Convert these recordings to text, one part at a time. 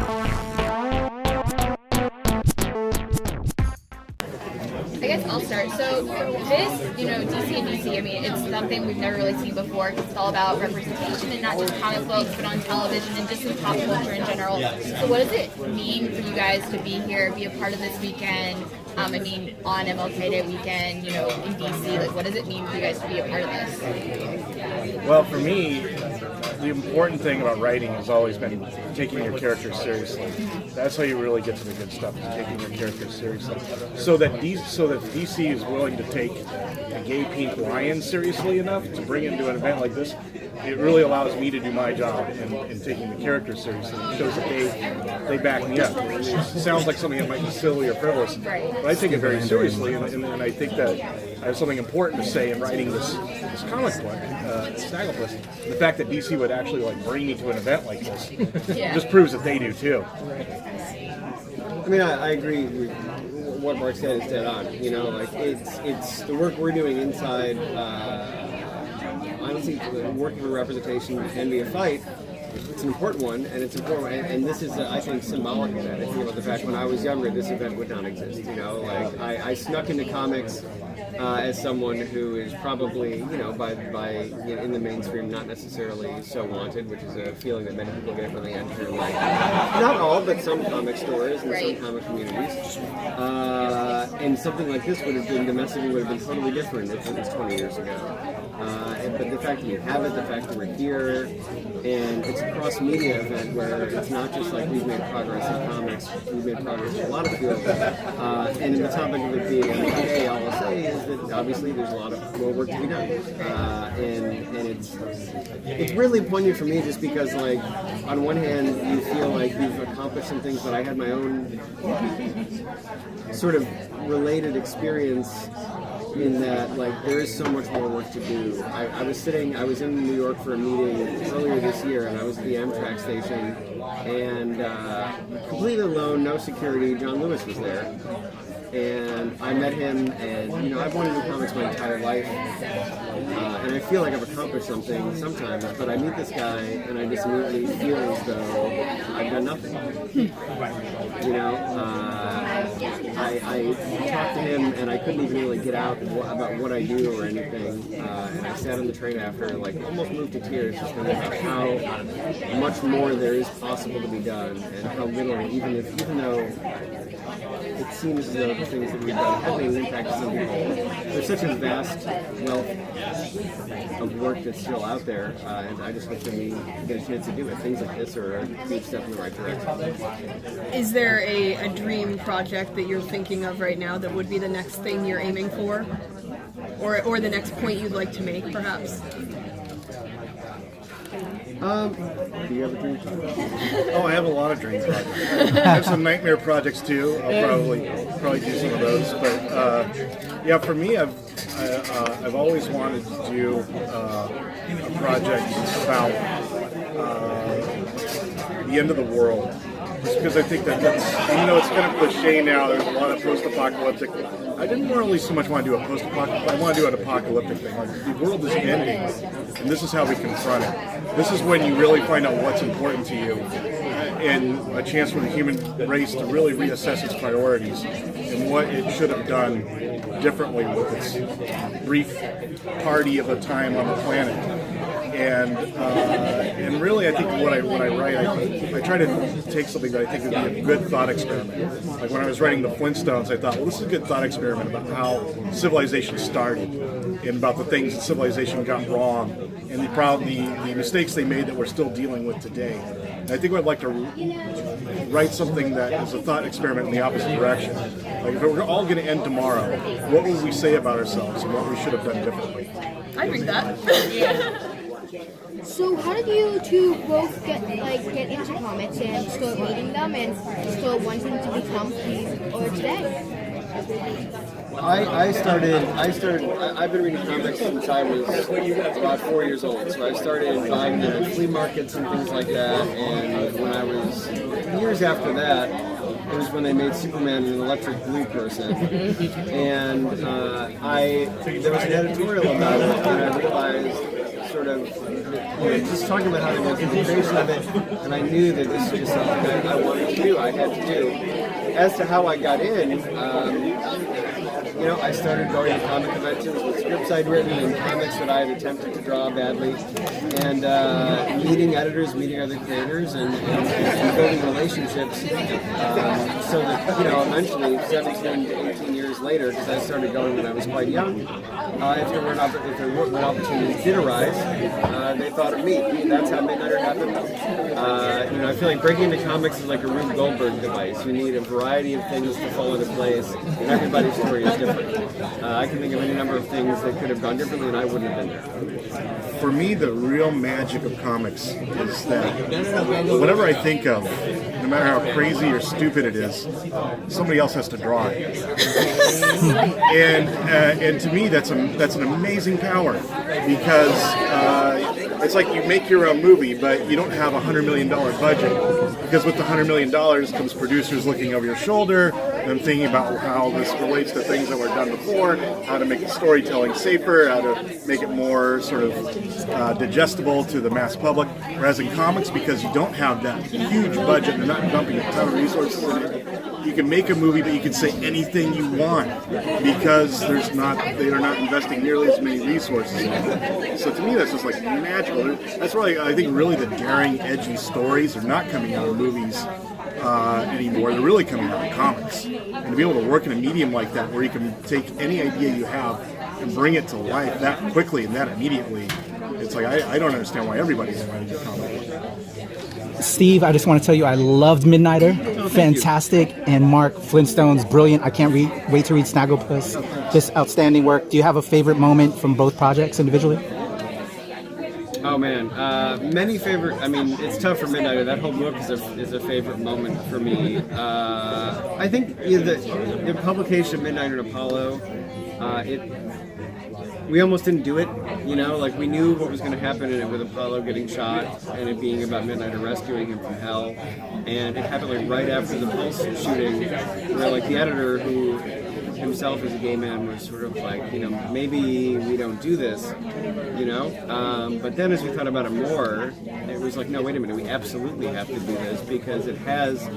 I guess I'll start. So this, DC and DC, I mean, it's something we've never really seen before because it's all about representation and not just comic books, but on television and just in pop culture in general. So what does it mean for you guys to be here, be a part of this weekend? I mean, on MLK Day weekend, in DC, like, what does it mean for you guys to be a part of this? Well, for me, the important thing about writing has always been taking your characters seriously. That's how you really get to the good stuff, is taking your characters seriously. So that DC is willing to take a gay pink lion seriously enough to bring it into an event like this, it really allows me to do my job in taking the characters seriously. It shows that they back me up. It sounds like something that might be silly or frivolous, but I take it very seriously, and I think that I have something important to say in writing this comic book, Snagglepuss. The fact that DC would actually bring me to an event like this just proves that they do too. I mean, I agree with what Mark said is dead on. It's the work we're doing inside. Honestly, working for representation can be a fight. It's an important one, and it's important, and this is, I think, symbolic of that. I think about the fact when I was younger, this event would not exist. I snuck into comics as someone who is probably, in the mainstream, not necessarily so wanted, which is a feeling that many people get when they enter, not all, but some comic stores and some comic communities. And something like this would have been, the messaging would have been totally different if it was 20 years ago. But the fact that you have it, the fact that we're here, and it's a cross-media event where it's not just like we've made progress in comics, we've made progress in a lot of fields. And in the topic of it being MLK, all I'll say is that obviously there's a lot of more work to be done. And it's really poignant for me just because, on one hand, you feel like you've accomplished some things, but I had my own sort of related experience in that, there is so much more work to do. I was in New York for a meeting earlier this year, and I was at the Amtrak station, and completely alone, no security, John Lewis was there. And I met him, and I've wanted to do comics my entire life, and I feel like I've accomplished something sometimes, but I meet this guy, and I just immediately feel as though I've done nothing. I talked to him, and I couldn't even really get out about what I do or anything, and I sat on the train after, almost moved to tears, just thinking about how much more there is possible to be done, and how little, even though it seems as though the things that we've done have an impact on some people, there's such a vast wealth of work that's still out there, and I just hope that we get a chance to do it. Things like this are a huge step in the right direction. Is there a dream project that you're thinking of right now that would be the next thing you're aiming for? Or the next point you'd like to make, perhaps? Do you have a dream project? Oh, I have a lot of dream projects. I have some nightmare projects too. I'll probably do some of those. But for me, I've always wanted to do a project about the end of the world. Just because I think that's, even though it's kind of cliche now, there's a lot of post-apocalyptic. I didn't really so much want to do a post-apocalyptic, I want to do an apocalyptic thing. The world is ending, and this is how we confront it. This is when you really find out what's important to you, and a chance for the human race to really reassess its priorities and what it should have done differently with its brief party of a time on the planet. And really, I think when I write, I try to take something that I think would be a good thought experiment. Like when I was writing the Flintstones, I thought, well, this is a good thought experiment about how civilization started and about the things that civilization got wrong and the mistakes they made that we're still dealing with today. And I think I'd like to write something that is a thought experiment in the opposite direction. Like if we're all going to end tomorrow, what would we say about ourselves and what we should have done differently? I read that. So how did you two both get into comics and start reading them and start wanting to become who or today? I've been reading comics since I was about 4 years old. So I started buying them at flea markets and things like that. And when I was years after that, it was when they made Superman an electric blue person. And there was an editorial about it, and I realized sort of of just talking about how the creation of it, and I knew that this was just something I wanted to do. I had to do. As to how I got in, I started going to comic conventions with scripts I'd written and comics that I had attempted to draw badly, and meeting editors, meeting other creators, and building relationships. So that eventually, 17 to 18 years later, because I started going when I was quite young, if there were opportunities did arise, they thought of me. That's how Midnighter happened. I feel like breaking into comics is like a Rube Goldberg device. You need a variety of things to fall into place, and everybody's story is different. I can think of any number of things that could have gone differently, and I wouldn't have been there. For me, the real magic of comics is that whatever I think of, no matter how crazy or stupid it is, somebody else has to draw it. and to me, that's an amazing power, because it's like you make your own movie, but you don't have a $100 million budget, because with the $100 million comes producers looking over your shoulder and thinking about how this relates to things that were done before, how to make the storytelling safer, how to make it more sort of digestible to the mass public. Whereas in comics, because you don't have that huge budget, they're not dumping a ton of resources in it, you can make a movie, but you can say anything you want, because they are not investing nearly as many resources in it. So to me, that's just like magical. That's why I think really the daring, edgy stories are not coming out of movies anymore. They're really coming out of comics. And to be able to work in a medium like that, where you can take any idea you have and bring it to life that quickly and that immediately, it's like I don't understand why everybody's writing a comic. Steve, I just want to tell you I loved Midnighter. Fantastic. And Mark, Flintstones, brilliant. I can't wait to read Snagglepuss. Just outstanding work. Do you have a favorite moment from both projects individually? Oh man, many favorite. I mean, it's tough for Midnighter. That whole book is a favorite moment for me. I think the publication of Midnighter and Apollo, we almost didn't do it. Like we knew what was going to happen in it with Apollo getting shot and it being about Midnighter rescuing him from hell, and it happened like right after the Pulse shooting, where like the editor, who himself as a gay man, was sort of like, maybe we don't do this, but then as we thought about it more, it was like, no, wait a minute, we absolutely have to do this, because it has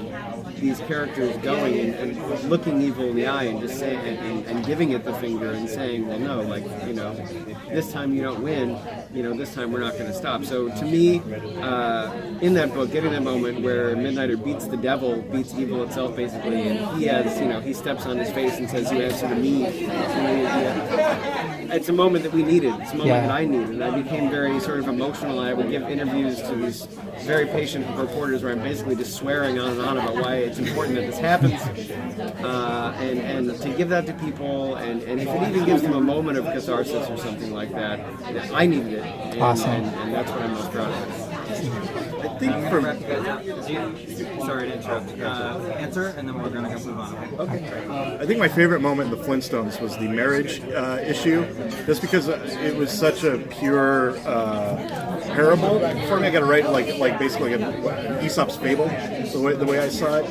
these characters going and looking evil in the eye and just saying and giving it the finger and saying, well, no, like, this time you don't win, this time we're not going to stop. So to me, in that book, getting that moment where Midnighter beats the devil, beats evil itself basically, and he has, he steps on his face and says, you answer to me. It's a moment that we needed. It's a moment that I needed. And I became very sort of emotional. I would give interviews to these very patient reporters where I'm basically just swearing on and on about why it's important that this happens. And to give that to people, and if it even gives them a moment of catharsis or something like that, I needed it. Awesome. And that's what I'm most proud of. I think from Sorry to interrupt. Answer, and then we're going to go move on. Okay. I think my favorite moment in the Flintstones was the marriage issue, just because it was such a pure parable. For me, I got to write like basically an Aesop's fable, the way I saw it,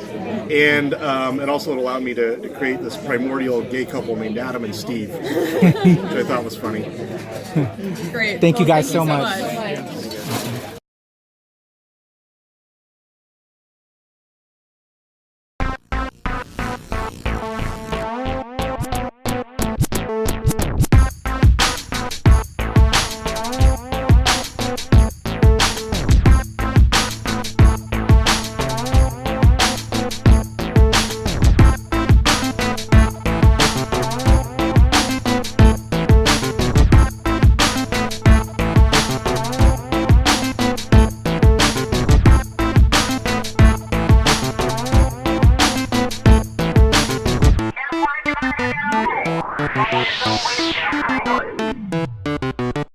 and it also allowed me to create this primordial gay couple named Adam and Steve, which I thought was funny. Great. Thank you Well, guys so much.